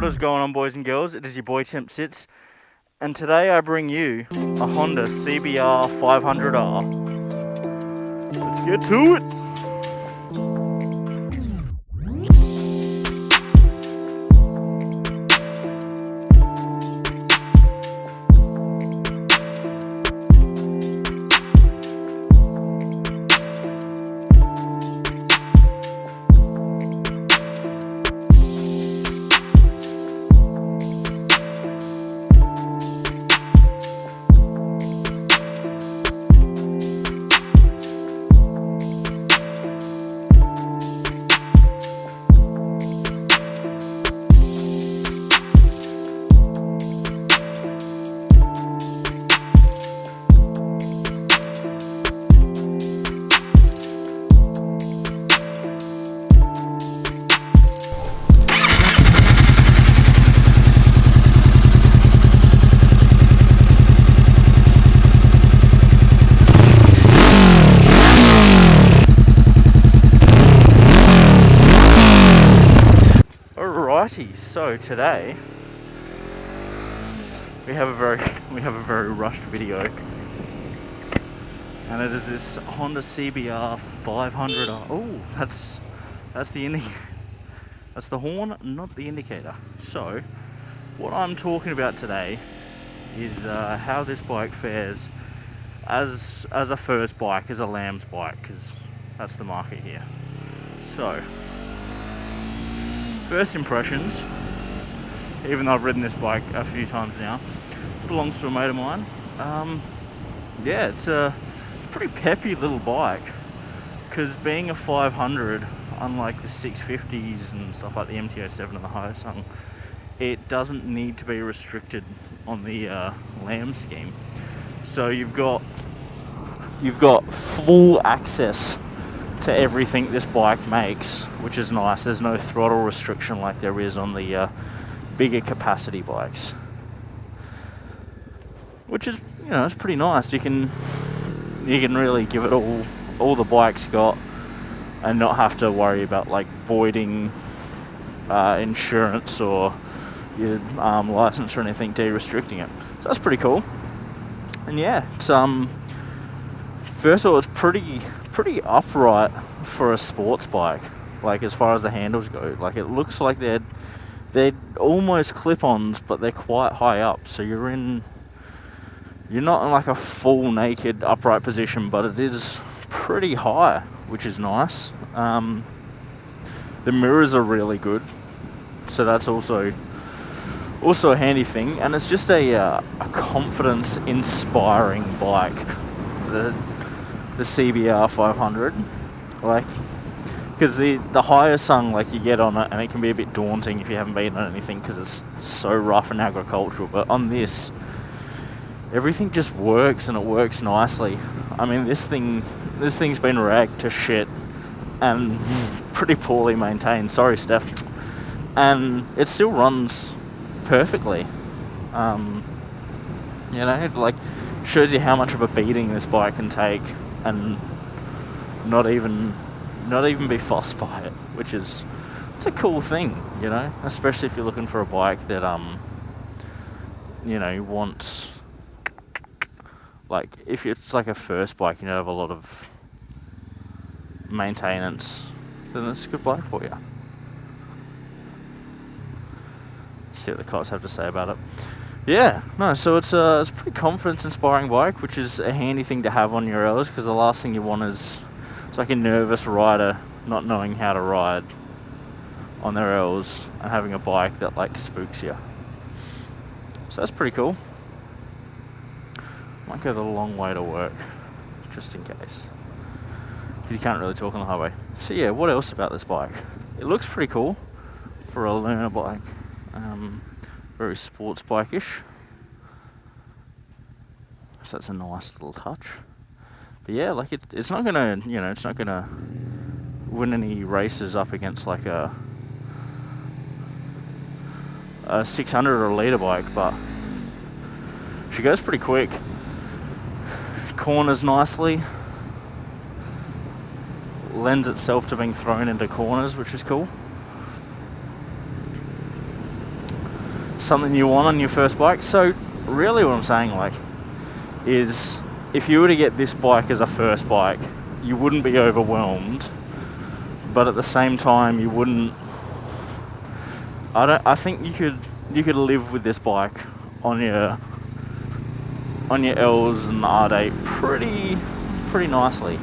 What is going on, boys and girls? It is your boy Temp Sits, and today I bring you a Honda CBR500r. Let's get to it! Alrighty, so today we have a very rushed video, and it is this Honda CBR500r. Oh, that's the horn, not the indicator. So what I'm talking about today is how this bike fares as a first bike, as a lamb's bike, because that's the market here. So first impressions, even though I've ridden this bike a few times now, this belongs to a mate of mine. Yeah, it's a pretty peppy little bike, because being a 500, unlike the 650s and stuff like the MT-07 and the Hyosung, it doesn't need to be restricted on the lamb scheme. So you've got full access to everything this bike makes, which is nice. There's no throttle restriction like there is on the bigger capacity bikes, which is, it's pretty nice. You can really give it all the bike's got, and not have to worry about like voiding insurance or your license or anything de-restricting it. So that's pretty cool. And yeah, it's first of all, it's pretty upright for a sports bike, like as far as the handles go. Like it looks like they're almost clip-ons, but they're quite high up, so you're not in like a full naked upright position, but it is pretty high, which is nice. The mirrors are really good, so that's also a handy thing, and it's just a confidence inspiring bike, the CBR500, like, because the Hyosung, like, you get on it and it can be a bit daunting if you haven't been on anything, because it's so rough and agricultural. But on this, everything just works, and it works nicely. I mean, this thing's been ragged to shit and pretty poorly maintained, sorry Steph, and it still runs perfectly. Like, shows you how much of a beating this bike can take and not even be fussed by it, which is, it's a cool thing, especially if you're looking for a bike that wants, like, if it's like a first bike and you have a lot of maintenance, then it's a good bike for you. See what the cops have to say about it. Yeah, no, so it's a pretty confidence-inspiring bike, which is a handy thing to have on your L's, because the last thing you want is, it's like a nervous rider not knowing how to ride on their L's and having a bike that, like, spooks you. So that's pretty cool. Might go the long way to work, just in case, because you can't really talk on the highway. So yeah, what else about this bike? It looks pretty cool for a learner bike. Very sports bike-ish, so that's a nice little touch. But yeah, like it's not gonna, it's not gonna win any races up against like a 600 or a leader bike, but she goes pretty quick. Corners nicely, lends itself to being thrown into corners, which is cool. something you want on your first bike. So really what I'm saying, like, is if you were to get this bike as a first bike, you wouldn't be overwhelmed, but at the same time you wouldn't, I think you could live with this bike on your L's and R8 pretty nicely.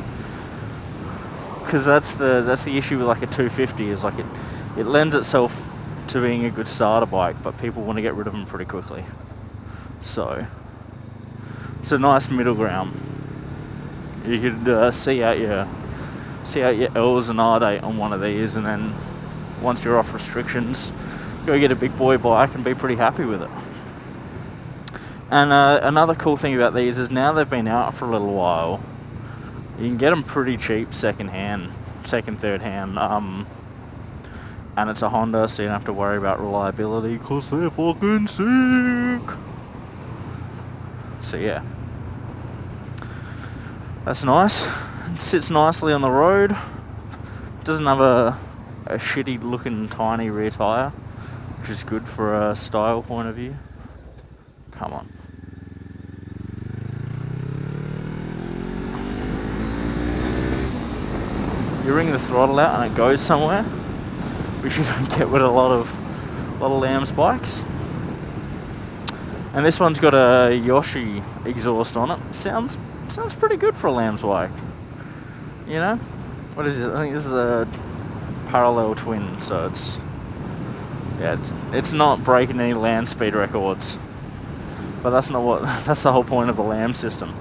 Because that's the issue with like a 250, is like it lends itself to being a good starter bike, but people want to get rid of them pretty quickly. So it's a nice middle ground. You could see out your L's and R8 on one of these, and then once you're off restrictions, go get a big boy bike and be pretty happy with it. And another cool thing about these is now they've been out for a little while, you can get them pretty cheap second, third hand. And it's a Honda, so you don't have to worry about reliability, because they're fucking sick. So yeah, that's nice. It sits nicely on the road. Doesn't have a shitty looking tiny rear tyre, which is good for a style point of view. Come on. You ring the throttle out and it goes somewhere, which you don't get with a lot of Lamb's bikes. And this one's got a Yoshi exhaust on it. Sounds pretty good for a Lamb's bike. You know? What is this? I think this is a parallel twin, so it's not breaking any land speed records. But that's the whole point of the Lamb system.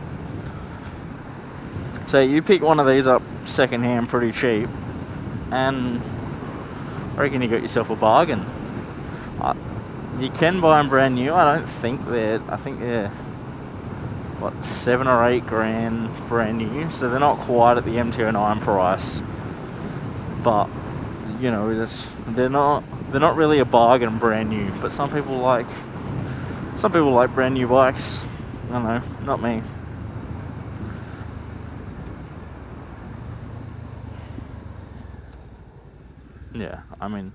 So you pick one of these up second hand pretty cheap, and I reckon you got yourself a bargain. You can buy them brand new. I think they're what, 7 or 8 grand brand new, so they're not quite at the MT09 price, but you know, they're not really a bargain brand new. But some people like brand new bikes. I don't know, not me. Yeah, I mean,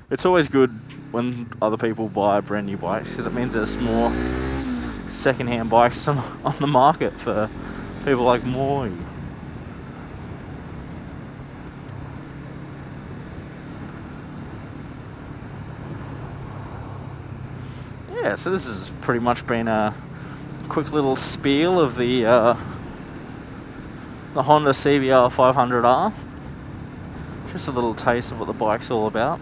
it's always good when other people buy brand new bikes, because it means there's more second-hand bikes on the market for people like Moy. Yeah, so this has pretty much been a quick little spiel of the Honda CBR500r. Just a little taste of what the bike's all about.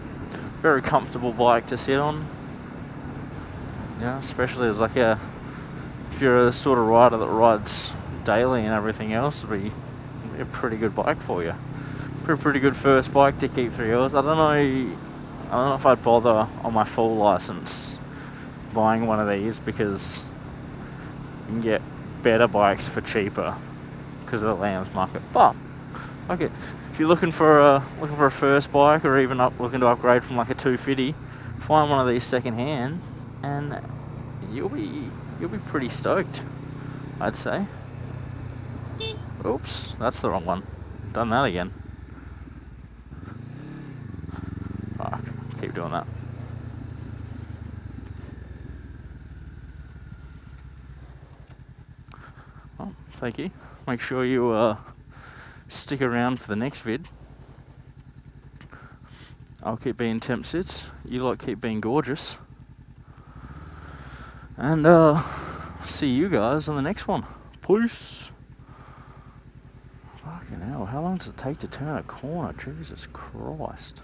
Very comfortable bike to sit on. Yeah, especially as like if you're a sort of rider that rides daily and everything else, it'd be a pretty good bike for you. Pretty good first bike to keep through yours. I don't know if I'd bother on my full license buying one of these, because you can get better bikes for cheaper because of the Lamb's market. But okay, if you're looking for a first bike, or even looking to upgrade from like a 250, find one of these second hand, and you'll be pretty stoked, I'd say. Oops, that's the wrong one. Done that again. Fuck, keep doing that. Well, thank you. Make sure you stick around for the next vid. I'll keep being temp sits. You lot keep being gorgeous. And see you guys on the next one. Peace. Fucking hell, how long does it take to turn a corner? Jesus Christ.